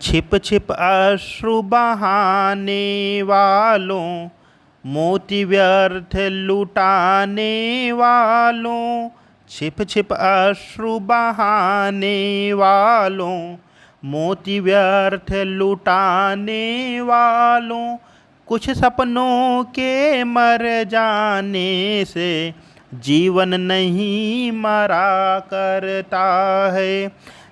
छिप छिप अश्रु बहाने वालों, मोती व्यर्थ लुटाने वालों, छिप छिप अश्रु बहाने वालों, मोती व्यर्थ लुटाने वालों, कुछ सपनों के मर जाने से जीवन नहीं मरा करता है।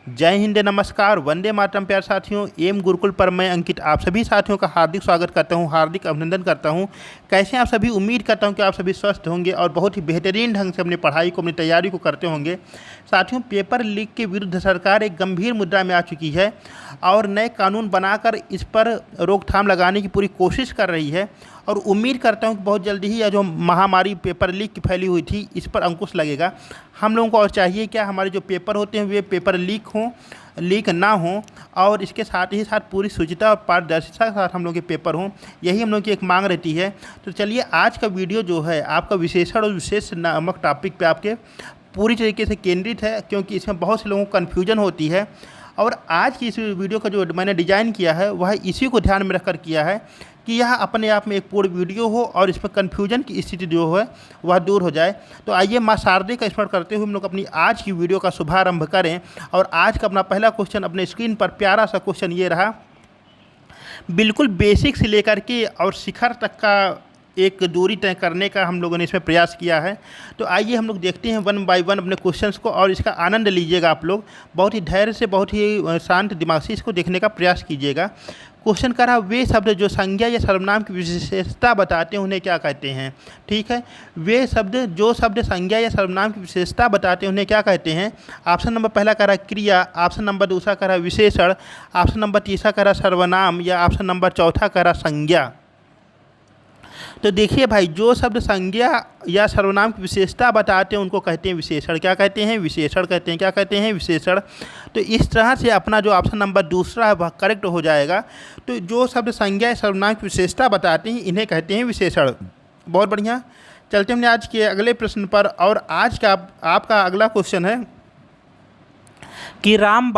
जय हिंद, नमस्कार, वंदे मातरम। प्यार साथियों, एम गुरुकुल पर मैं अंकित आप सभी साथियों का हार्दिक स्वागत करता हूं, हार्दिक अभिनंदन करता हूं। कैसे आप सभी? उम्मीद करता हूं कि आप सभी स्वस्थ होंगे और बहुत ही बेहतरीन ढंग से अपनी पढ़ाई को, अपनी तैयारी को करते होंगे। साथियों, पेपर लीक के विरुद्ध सरकार एक गंभीर मुद्दा में आ चुकी है और नए कानून बनाकर इस पर रोकथाम लगाने की पूरी कोशिश कर रही है और उम्मीद करता हूं कि बहुत जल्दी ही यह जो महामारी पेपर लीक की फैली हुई थी, इस पर अंकुश लगेगा। हम लोगों को और चाहिए क्या? हमारे जो पेपर होते हैं वे पेपर लीक ना हों और इसके साथ ही साथ पूरी शुचिता और पारदर्शिता के साथ हम लोग के पेपर हों। यही हम लोग की एक मांग रहती है। तो चलिए, आज का वीडियो जो है आपका विशेषण और विशेष नामक टॉपिक पे आपके पूरी तरीके से केंद्रित है, क्योंकि इसमें बहुत से लोगों को कन्फ्यूजन होती है। और आज की इस वीडियो का जो मैंने डिज़ाइन किया है वह इसी को ध्यान में रखकर किया है कि यह अपने आप में एक पूर्ण वीडियो हो और इसमें कन्फ्यूजन की स्थिति जो है वह दूर हो जाए। तो आइए माँ शारदे का स्मरण करते हुए हम लोग अपनी आज की वीडियो का शुभारंभ करें। और आज का अपना पहला क्वेश्चन अपने स्क्रीन पर प्यारा सा क्वेश्चन ये रहा, बिल्कुल बेसिक से लेकर के और शिखर तक का एक दूरी तय करने का हम लोगों ने इसमें प्रयास किया है। तो आइए हम लोग देखते हैं वन बाय वन अपने क्वेश्चंस को और इसका आनंद लीजिएगा। आप लोग बहुत ही धैर्य से, बहुत ही शांत दिमाग से इसको देखने का प्रयास कीजिएगा। क्वेश्चन कर रहा, वे शब्द जो संज्ञा या सर्वनाम की विशेषता बताते हैं उन्हें क्या कहते हैं? ठीक है, वे शब्द जो शब्द संज्ञा या सर्वनाम की विशेषता बताते हैं उन्हें क्या कहते हैं? ऑप्शन नंबर पहला कह रहा क्रिया, ऑप्शन नंबर दूसरा कह रहा विशेषण, ऑप्शन नंबर तीसरा कह रहा सर्वनाम, या ऑप्शन नंबर चौथा कह रहा संज्ञा। तो देखिए भाई, जो शब्द संज्ञा या सर्वनाम की विशेषता बताते हैं उनको कहते हैं विशेषण। क्या कहते हैं? विशेषण कहते हैं। क्या कहते हैं? विशेषण। तो इस तरह से अपना जो ऑप्शन नंबर दूसरा है वह करेक्ट हो जाएगा। तो जो शब्द संज्ञा या सर्वनाम की विशेषता बताते हैं इन्हें कहते हैं विशेषण। बहुत बढ़िया। चलते हमने आज के अगले प्रश्न पर। और आज का आपका अगला क्वेश्चन है कि राम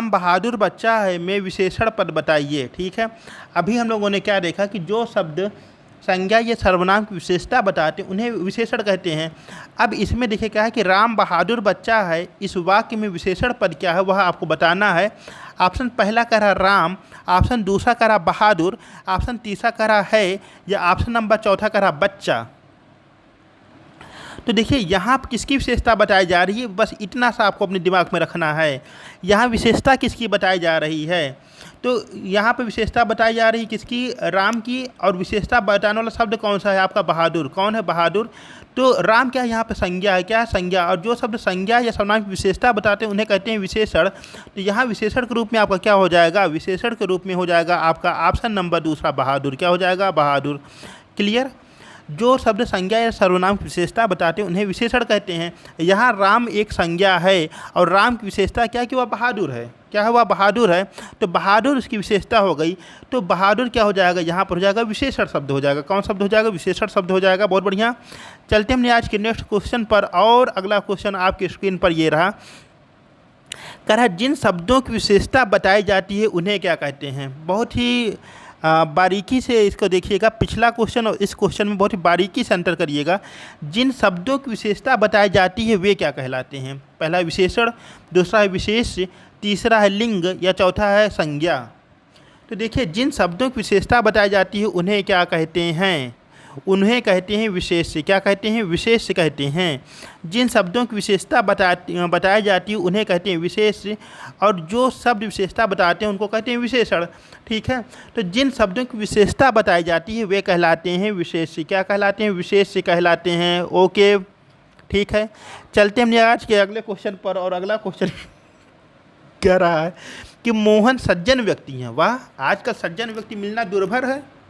बहादुर बच्चा है में विशेषण पद बताइए। ठीक है, अभी हम लोगों ने क्या देखा कि जो शब्द संज्ञा या सर्वनाम की विशेषता बताते हैं उन्हें विशेषण कहते हैं। अब इसमें देखिए क्या है कि राम बहादुर बच्चा है, इस वाक्य में विशेषण पद क्या है वह आपको बताना है। ऑप्शन पहला कह रहा राम, ऑप्शन दूसरा कह रहा बहादुर, ऑप्शन तीसरा कह रहा है, या ऑप्शन नंबर चौथा कह रहा बच्चा। तो देखिए, यहाँ किसकी विशेषता बताई जा रही है, बस इतना सा आपको अपने दिमाग में रखना है। यहाँ विशेषता किसकी बताई जा रही है? तो यहाँ पे विशेषता बताई जा रही है किसकी? राम की। और विशेषता बताने वाला शब्द कौन सा है? आपका बहादुर। कौन है? बहादुर। तो राम क्या है? यहाँ पे संज्ञा है। क्या है? संज्ञा। और जो शब्द संज्ञा या सर्वनाम की विशेषता बताते हैं उन्हें कहते हैं विशेषण। तो यहाँ विशेषण के रूप में आपका क्या हो जाएगा? विशेषण के रूप में हो जाएगा आपका ऑप्शन नंबर दूसरा बहादुर। क्या हो जाएगा? बहादुर। क्लियर? जो शब्द संज्ञा या सर्वनाम की विशेषता बताते हैं उन्हें विशेषण कहते हैं। यहाँ राम एक संज्ञा है और राम की विशेषता क्या है कि वह बहादुर है। क्या है? वह बहादुर है। तो बहादुर उसकी विशेषता हो गई। तो बहादुर क्या हो जाएगा? यहाँ पर हो जाएगा विशेषण शब्द हो जाएगा। कौन शब्द हो जाएगा? विशेषण शब्द हो जाएगा। बहुत बढ़िया। चलते हमने आज के नेक्स्ट क्वेश्चन पर। और अगला क्वेश्चन आपकी स्क्रीन पर ये रहा, कह रहा जिन शब्दों की विशेषता बताई जाती है उन्हें क्या कहते हैं? बहुत ही बारीकी से इसको देखिएगा। पिछला क्वेश्चन और इस क्वेश्चन में बहुत ही बारीकी से अंतर करिएगा। जिन शब्दों की विशेषता बताई जाती है वे क्या कहलाते हैं? पहला है विशेषण, दूसरा है विशेष, तीसरा है लिंग, या चौथा है संज्ञा। तो देखिए, जिन शब्दों की विशेषता बताई जाती है उन्हें क्या कहते हैं? उन्हें कहते हैं विशेष। क्या कहते हैं? विशेष कहते हैं। जिन शब्दों की विशेषता बताई जाती है उन्हें कहते हैं विशेष, और जो शब्द विशेषता बताते हैं उनको कहते हैं विशेषण। ठीक है, तो जिन शब्दों की विशेषता बताई जाती है वे कहलाते हैं विशेष। क्या कहलाते हैं? विशेष कहलाते हैं। ओके, ठीक है। चलते हमने आज के अगले क्वेश्चन पर। और अगला क्वेश्चन कह रहा है कि मोहन सज्जन व्यक्ति हैं। वाह, आजकल सज्जन व्यक्ति मिलना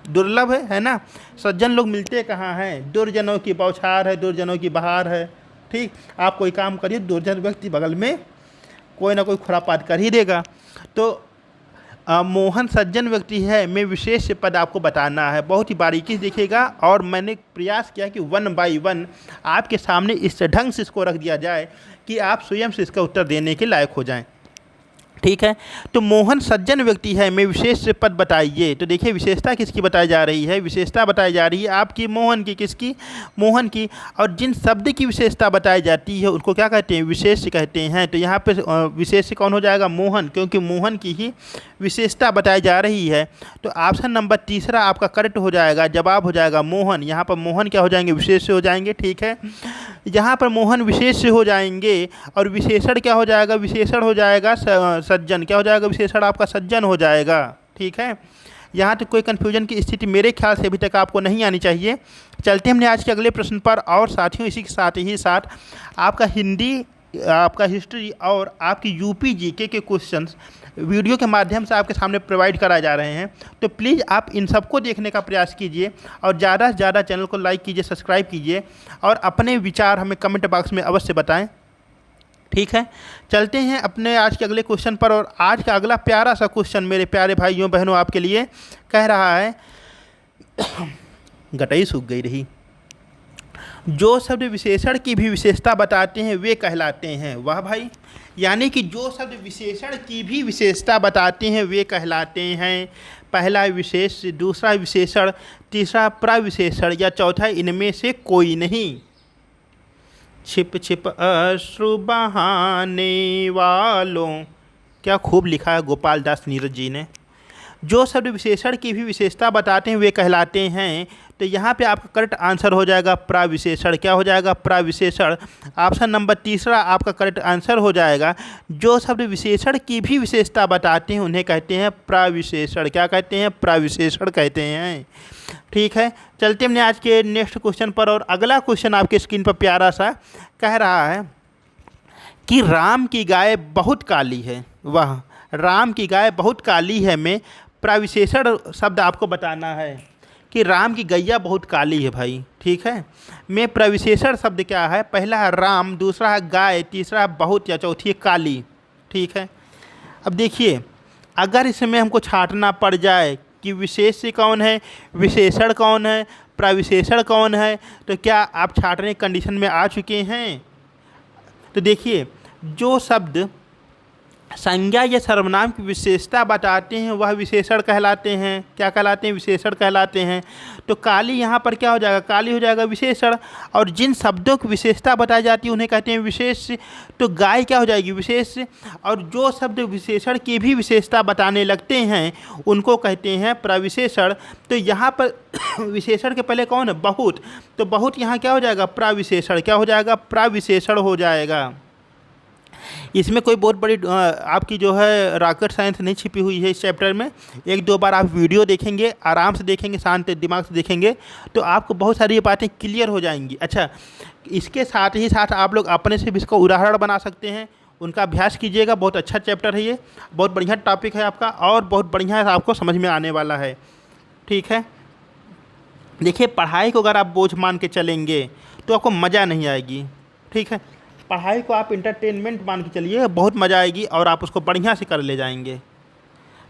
दुर्लभ है ना। सज्जन लोग मिलते कहाँ हैं? दुर्जनों की बौछार है, दुर्जनों की बहार है। ठीक, आप कोई काम करिए, दुर्जन व्यक्ति बगल में कोई ना कोई खुरापात कर ही देगा। तो मोहन सज्जन व्यक्ति है में विशेष पद आपको बताना है। बहुत ही बारीकी से देखिएगा और मैंने प्रयास किया कि वन बाय वन आपके सामने इस ढंग से इसको रख दिया जाए कि आप स्वयं से इसका उत्तर देने के लायक हो जाएं। ठीक है। तो मोहन सज्जन व्यक्ति है, में विशेष पद बताइए। तो देखिए विशेषता किसकी बताई जा रही है, विशेषता बताई जा रही है आपकी मोहन की, किसकी, मोहन की। और जिन शब्द की विशेषता बताई जाती है उनको क्या कहते हैं, विशेष कहते हैं। तो यहाँ पे विशेष कौन हो जाएगा, मोहन, क्योंकि मोहन की ही विशेषता बताई जा रही है। तो ऑप्शन नंबर तीसरा आपका करेक्ट हो जाएगा, जवाब हो जाएगा मोहन। यहाँ पर मोहन क्या हो जाएंगे, विशेष से हो जाएंगे। ठीक है, यहाँ पर मोहन विशेष से हो जाएंगे और विशेषण क्या हो जाएगा, विशेषण हो जाएगा सज्जन। क्या हो जाएगा, विशेषण आपका सज्जन हो जाएगा। ठीक है, यहाँ तक कोई कन्फ्यूजन की स्थिति मेरे ख्याल से अभी तक आपको नहीं आनी चाहिए। चलते हमने आज के अगले प्रश्न पर। और साथियों इसी के साथ ही साथ आपका हिंदी, आपका हिस्ट्री और आपकी यूपी जीके के क्वेश्चंस वीडियो के माध्यम से आपके सामने प्रोवाइड कराए जा रहे हैं। तो प्लीज़ आप इन सबको देखने का प्रयास कीजिए और ज़्यादा से ज़्यादा चैनल को लाइक कीजिए, सब्सक्राइब कीजिए और अपने विचार हमें कमेंट बॉक्स में अवश्य बताएं। ठीक है, चलते हैं अपने आज के अगले क्वेश्चन पर। और आज का अगला प्यारा सा क्वेश्चन मेरे प्यारे भाइयों बहनों आपके लिए कह रहा है गटई सूख गई रही। जो शब्द विशेषण की भी विशेषता बताते हैं वे कहलाते हैं, वाह भाई, यानी कि जो शब्द विशेषण की भी विशेषता बताते हैं वे कहलाते हैं। पहला विशेष, दूसरा विशेषण, तीसरा प्रविशेषण या चौथा इनमें से कोई नहीं। छिप छिप अश्रु बहाने वालों, क्या खूब लिखा है गोपाल दास नीरज जी ने। जो शब्द विशेषण की भी विशेषता बताते हैं वे कहलाते हैं। तो यहाँ पे आपका करेक्ट आंसर हो जाएगा प्रविशेषण। क्या हो जाएगा, प्रविशेषण। ऑप्शन नंबर तीसरा आपका करेक्ट आंसर हो जाएगा। जो शब्द विशेषण की भी विशेषता बताते हैं उन्हें कहते हैं प्रविशेषण। क्या कहते हैं, प्रविशेषण कहते हैं। ठीक है, चलते हमने आज के नेक्स्ट क्वेश्चन पर। और अगला क्वेश्चन आपके स्क्रीन पर प्यारा सा कह रहा है कि राम की गाय बहुत काली है। वाह, राम की गाय बहुत काली है में प्रविशेषण शब्द आपको बताना है कि राम की गैया बहुत काली है भाई। ठीक है, में प्रविशेषण शब्द क्या है, पहला है राम, दूसरा है गाय, तीसरा है बहुत या चौथी है काली। ठीक है, अब देखिए अगर इसमें हमको छांटना पड़ जाए कि विशेष कौन है, विशेषण कौन है, प्रविशेषण कौन है, तो क्या आप छांटने की कंडीशन में आ चुके हैं। तो देखिए जो शब्द संज्ञा या सर्वनाम की विशेषता बताते हैं वह विशेषण कहलाते हैं। क्या कहलाते हैं, विशेषण कहलाते हैं। तो काली यहाँ पर क्या हो जाएगा, काली हो जाएगा विशेषण। और जिन शब्दों की विशेषता बताई जाती है उन्हें कहते हैं विशेष। तो गाय क्या हो जाएगी, विशेष। और जो शब्द विशेषण की भी विशेषता बताने लगते हैं उनको कहते हैं प्रविशेषण। तो यहाँ पर विशेषण के पहले कौन है, बहुत। तो बहुत यहाँ क्या हो जाएगा, प्रविशेषण। क्या हो जाएगा, प्रविशेषण हो जाएगा। इसमें कोई बहुत बड़ी आपकी जो है रॉकेट साइंस नहीं छिपी हुई है इस चैप्टर में। एक दो बार आप वीडियो देखेंगे, आराम से देखेंगे, शांत दिमाग से देखेंगे तो आपको बहुत सारी बातें क्लियर हो जाएंगी। अच्छा, इसके साथ ही साथ आप लोग अपने से भी इसको उदाहरण बना सकते हैं, उनका अभ्यास कीजिएगा। बहुत अच्छा चैप्टर है ये, बहुत बढ़िया टॉपिक है आपका और बहुत बढ़िया आपको समझ में आने वाला है। ठीक है, देखिए पढ़ाई को अगर आप बोझ मान के चलेंगे तो आपको मज़ा नहीं आएगी। ठीक है, पढ़ाई को आप इंटरटेनमेंट मान के चलिए, बहुत मज़ा आएगी और आप उसको बढ़िया से कर ले जाएंगे।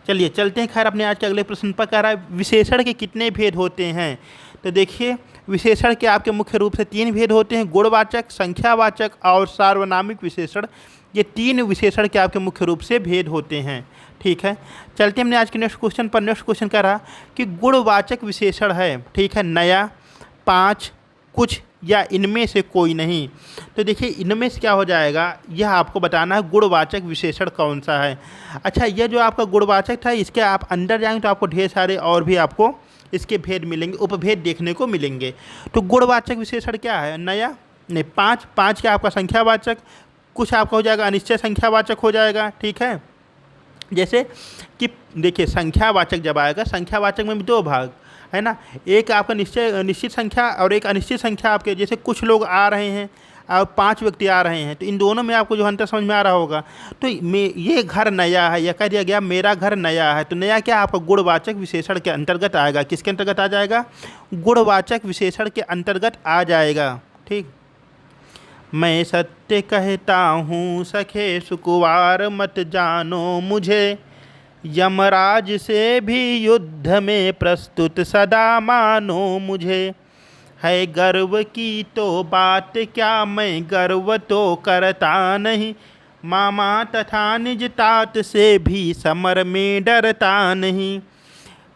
चलिए चलते हैं खैर अपने आज के अगले प्रश्न पर। कह रहा है विशेषण के कितने भेद होते हैं। तो देखिए विशेषण के आपके मुख्य रूप से 3 भेद होते हैं, गुणवाचक, संख्यावाचक और सार्वनामिक विशेषण। ये 3 विशेषण के आपके मुख्य रूप से भेद होते हैं। ठीक है, चलते हमने आज के नेक्स्ट क्वेश्चन पर। नेक्स्ट क्वेश्चन कह रहा कि गुणवाचक विशेषण है, ठीक है, नया, 5, कुछ या इनमें से कोई नहीं। तो देखिए इनमें से क्या हो जाएगा, यह आपको बताना है गुणवाचक विशेषण कौन सा है। अच्छा, यह जो आपका गुणवाचक था इसके आप अंदर जाएंगे तो आपको ढेर सारे और भी आपको इसके भेद मिलेंगे, उपभेद देखने को मिलेंगे। तो गुणवाचक विशेषण क्या है, नया, नहीं, 5 क्या आपका संख्यावाचक, कुछ आपका हो जाएगा अनिश्चय संख्यावाचक हो जाएगा। ठीक है, जैसे कि देखिए संख्यावाचक जब आएगा, संख्यावाचक में भी 2 भाग है ना, एक आपका निश्चित संख्या और एक अनिश्चित संख्या। आपके जैसे कुछ लोग आ रहे हैं और 5 व्यक्ति आ रहे हैं, तो इन दोनों में आपको जो अंतर समझ में आ रहा होगा। तो ये घर नया है, या कह दिया गया मेरा घर नया है, तो नया क्या आपका गुणवाचक विशेषण के अंतर्गत आएगा। किसके अंतर्गत आ जाएगा, गुणवाचक विशेषण के अंतर्गत आ जाएगा। ठीक, मैं सत्य कहता हूँ सखे सुकुवार मत जानो मुझे, यमराज से भी युद्ध में प्रस्तुत सदा मानो मुझे, है गर्व की तो बात क्या मैं गर्व तो करता नहीं, मामा तथा निज तात से भी समर में डरता नहीं।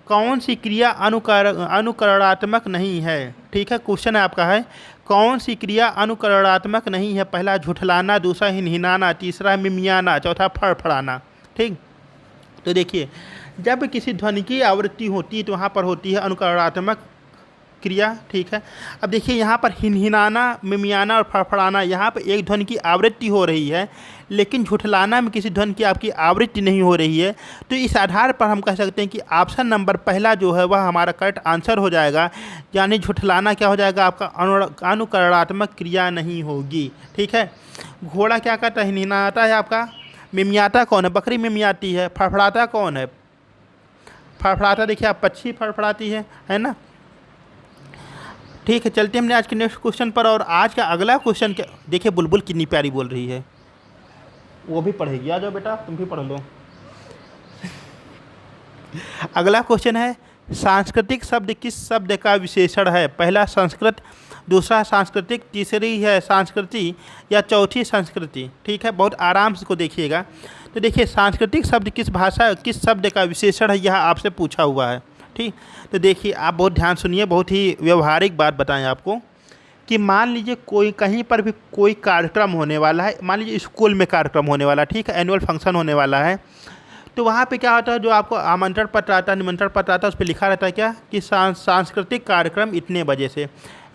कौन सी क्रिया अनुकरणात्मक नहीं है? ठीक है, क्वेश्चन है आपका है कौन सी क्रिया अनुकरणात्मक नहीं है? पहला झुठलाना, दूसरा हिनहिनाना, तीसरा मिमियाना, चौथा फड़फड़ाना। ठीक, तो देखिए जब किसी ध्वनि की आवृत्ति होती है तो वहाँ पर होती है अनुकरणात्मक क्रिया। ठीक है, अब देखिए यहाँ पर हिनहिनाना, मिमियाना और फड़फड़ाना, यहाँ पर एक ध्वनि की आवृत्ति हो रही है, लेकिन झुठलाना में किसी ध्वनि की आपकी आवृत्ति नहीं हो रही है। तो इस आधार पर हम कह सकते हैं कि ऑप्शन नंबर पहला जो है वह हमारा करेक्ट आंसर हो जाएगा, यानी झुठलाना क्या हो जाएगा आपका अनुकरणात्मक क्रिया नहीं होगी। ठीक है, घोड़ा क्या करता है? हिनहिनाता है आपका। मिमियाता कौन है? बकरी मिमियाती है। फड़फड़ाता कौन है? फड़फड़ाता देखिए आप पक्षी फड़फड़ाती है ना। ठीक है, चलते हमने आज के नेक्स्ट क्वेश्चन पर। और आज का अगला क्वेश्चन क्या, देखिए बुलबुल कितनी प्यारी बोल रही है, वो भी पढ़ेगी। आ जाओ बेटा, तुम भी पढ़ लो। अगला क्वेश्चन है सांस्कृतिक शब्द किस शब्द का विशेषण है? पहला संस्कृत, दूसरा सांस्कृतिक, तीसरी है संस्कृति या चौथी संस्कृति। ठीक है, बहुत आराम से को देखिएगा। तो देखिए सांस्कृतिक शब्द किस शब्द का विशेषण है, यह आपसे पूछा हुआ है। ठीक, तो देखिए आप बहुत ध्यान सुनिए, बहुत ही व्यवहारिक बात बताएं आपको कि मान लीजिए कोई कहीं पर भी कोई कार्यक्रम होने वाला है, मान लीजिए स्कूल में कार्यक्रम होने वाला है, ठीक है, एनुअल फंक्शन होने वाला है, तो वहाँ पे क्या होता है, जो आपको आमंत्रण पत्र आता है, निमंत्रण पत्र आता है, उस पर लिखा रहता है क्या कि सांस्कृतिक कार्यक्रम इतने बजे से,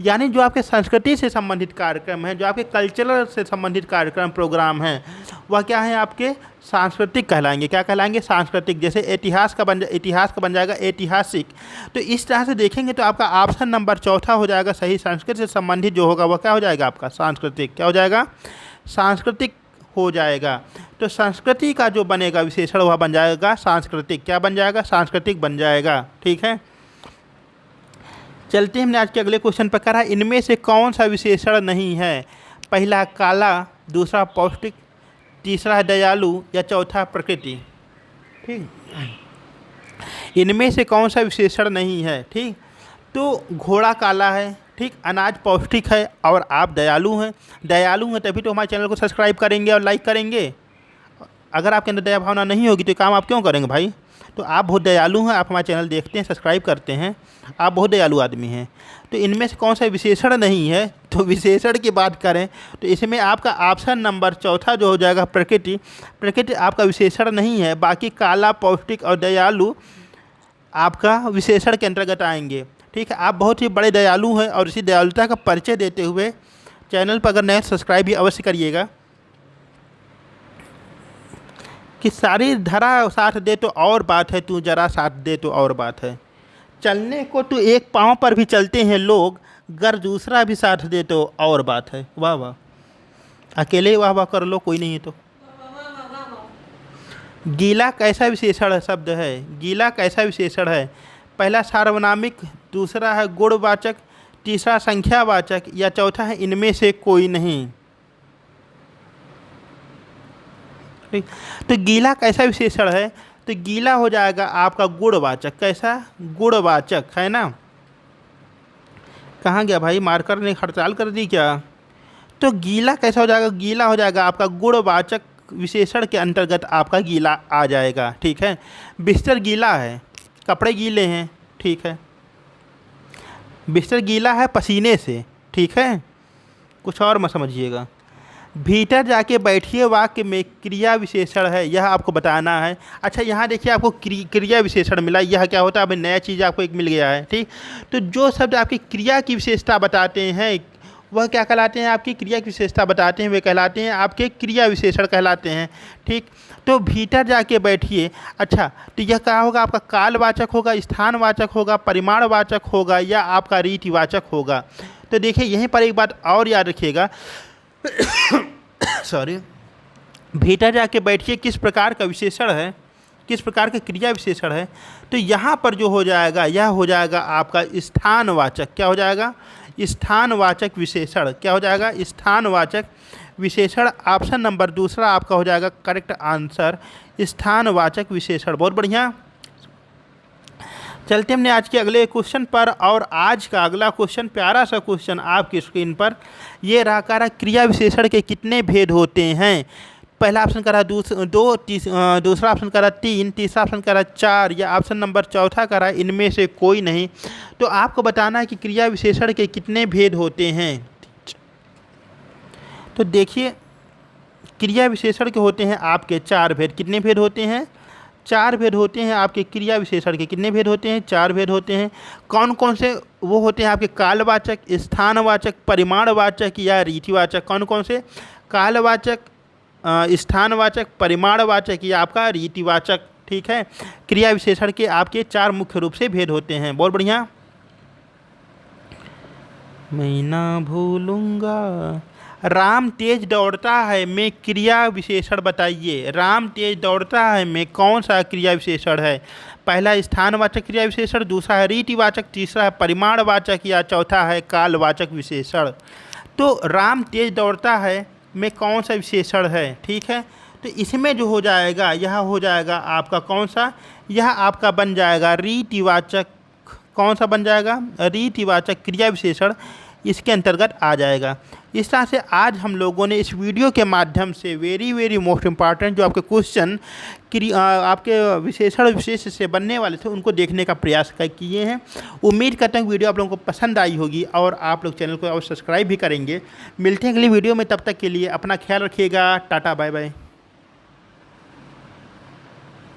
यानी जो आपके संस्कृति से संबंधित कार्यक्रम है, जो आपके कल्चरल से संबंधित कार्यक्रम प्रोग्राम हैं, वह क्या है आपके सांस्कृतिक कहलाएंगे। क्या कहलाएंगे? सांस्कृतिक। जैसे इतिहास का बन जाएगा ऐतिहासिक। तो इस तरह से देखेंगे तो आपका ऑप्शन नंबर चौथा हो जाएगा सही। संस्कृत से संबंधित जो होगा वह क्या हो जाएगा आपका? सांस्कृतिक। क्या हो जाएगा? सांस्कृतिक हो जाएगा। तो संस्कृति का जो बनेगा विशेषण वह बन जाएगा सांस्कृतिक। क्या बन जाएगा? सांस्कृतिक बन जाएगा। ठीक है, चलते हमने आज के अगले क्वेश्चन पर करा, इनमें से कौन सा विशेषण नहीं है? पहला काला, दूसरा पौष्टिक, तीसरा दयालु या चौथा प्रकृति। ठीक, इनमें से कौन सा विशेषण नहीं है? ठीक, तो घोड़ा काला है, ठीक, अनाज पौष्टिक है और आप दयालु हैं। दयालु हैं तभी तो हमारे चैनल को सब्सक्राइब करेंगे और लाइक करेंगे। अगर आपके अंदर दया भावना नहीं होगी तो काम आप क्यों करेंगे भाई? तो आप बहुत दयालु हैं, आप हमारा चैनल देखते हैं, सब्सक्राइब करते हैं, आप बहुत दयालु आदमी हैं। तो इनमें से कौन सा विशेषण नहीं है? तो विशेषण की बात करें तो इसमें आपका ऑप्शन नंबर चौथा जो हो जाएगा प्रकृति। प्रकृति आपका विशेषण नहीं है। बाकी काला, पौष्टिक और दयालु आपका विशेषण के अंतर्गत आएंगे। ठीक है, आप बहुत ही बड़े दयालु हैं और इसी दयालुता का परिचय देते हुए चैनल पर अगर नए सब्सक्राइब भी अवश्य करिएगा। कि सारी धरा साथ दे तो और बात है, तू जरा साथ दे तो और बात है। चलने को तो एक पाँव पर भी चलते हैं लोग, गर दूसरा भी साथ दे तो और बात है। वाह वाह, अकेले वाह वाह कर लो, कोई नहीं है तो। गीला कैसा विशेषण शब्द है? गीला कैसा विशेषण है? पहला सार्वनामिक, दूसरा है गुणवाचक, तीसरा संख्यावाचक या चौथा है इनमें से कोई नहीं। तो गीला कैसा विशेषण है? तो गीला हो जाएगा आपका गुणवाचक। कैसा? गुणवाचक, है ना। कहाँ गया भाई, मार्कर ने हड़ताल कर दी क्या? तो गीला कैसा हो जाएगा? गीला हो जाएगा आपका गुणवाचक विशेषण के अंतर्गत आपका गीला आ जाएगा। ठीक है, बिस्तर गीला है, कपड़े गीले हैं। ठीक है, बिस्तर गीला है पसीने से। ठीक है, कुछ और मत समझिएगा। भीतर जाके बैठिए वाक्य में क्रिया विशेषण है, यह आपको बताना है। अच्छा, यहाँ देखिए आपको क्रिया विशेषण मिला, यह क्या होता है? अब नया चीज़ आपको एक मिल गया है। ठीक, तो जो शब्द आपकी क्रिया की विशेषता बताते हैं वह क्या कहलाते हैं? आपकी क्रिया की विशेषता बताते हैं वे कहलाते हैं आपके क्रिया विशेषण कहलाते हैं। ठीक, तो भीतर जाके बैठिए। अच्छा, तो यह क्या होगा? आपका कालवाचक होगा, स्थानवाचक होगा, परिमाणवाचक होगा या आपका रीतिवाचक होगा? तो देखिए यहीं पर एक बात और याद रखिएगा सॉरी, भीतर जाके बैठिए किस प्रकार का विशेषण है, किस प्रकार का क्रिया विशेषण है? तो यहाँ पर जो हो जाएगा यह हो जाएगा आपका स्थानवाचक। क्या हो जाएगा? स्थानवाचक विशेषण। क्या हो जाएगा? स्थानवाचक विशेषण। ऑप्शन नंबर दूसरा आपका हो जाएगा करेक्ट आंसर, स्थानवाचक विशेषण। बहुत बढ़िया, चलते हमने आज के अगले क्वेश्चन पर। और आज का अगला क्वेश्चन प्यारा सा क्वेश्चन आपकी स्क्रीन पर ये रहा, क्रिया विशेषण के कितने भेद होते हैं? पहला ऑप्शन करा दो, दूसरा ऑप्शन करा 3, तीसरा ऑप्शन करा 4 या ऑप्शन नंबर चौथा करा इनमें से कोई नहीं। तो आपको बताना है कि क्रिया विशेषण के कितने भेद होते हैं। तो देखिए, क्रिया विशेषण के होते हैं आपके 4 भेद। कितने भेद होते हैं? 4 भेद होते हैं आपके क्रिया विशेषण के। कितने भेद होते हैं? 4 भेद होते हैं। कौन कौन से वो होते हैं आपके? कालवाचक, स्थानवाचक, परिमाणवाचक या रीतिवाचक। कौन कौन से? कालवाचक, स्थानवाचक, परिमाणवाचक या आपका रीतिवाचक। ठीक है, क्रिया विशेषण के आपके 4 मुख्य रूप से भेद होते हैं। बहुत बढ़िया। मैं ना भूलूंगा। राम तेज दौड़ता है में क्रिया विशेषण बताइए। राम तेज दौड़ता है में कौन सा क्रिया विशेषण है? पहला स्थानवाचक क्रिया विशेषण, दूसरा है रीतिवाचक, तीसरा है परिमाणवाचक या चौथा है कालवाचक विशेषण। तो राम तेज दौड़ता है में कौन सा विशेषण है? ठीक है, तो इसमें जो हो जाएगा, यह हो जाएगा आपका कौन सा? यह आपका बन जाएगा रीतिवाचक। कौन सा बन जाएगा? रीतिवाचक क्रिया विशेषण इसके अंतर्गत आ जाएगा। इस तरह से आज हम लोगों ने इस वीडियो के माध्यम से वेरी मोस्ट इम्पॉर्टेंट जो आपके क्वेश्चन आपके विशेषण विशेष से बनने वाले थे उनको देखने का प्रयास किए हैं। उम्मीद करता हूँ वीडियो आप लोगों को पसंद आई होगी और आप लोग चैनल को और सब्सक्राइब भी करेंगे। मिलते हैं अगली वीडियो में, तब तक के लिए अपना ख्याल रखिएगा। Tata bye bye.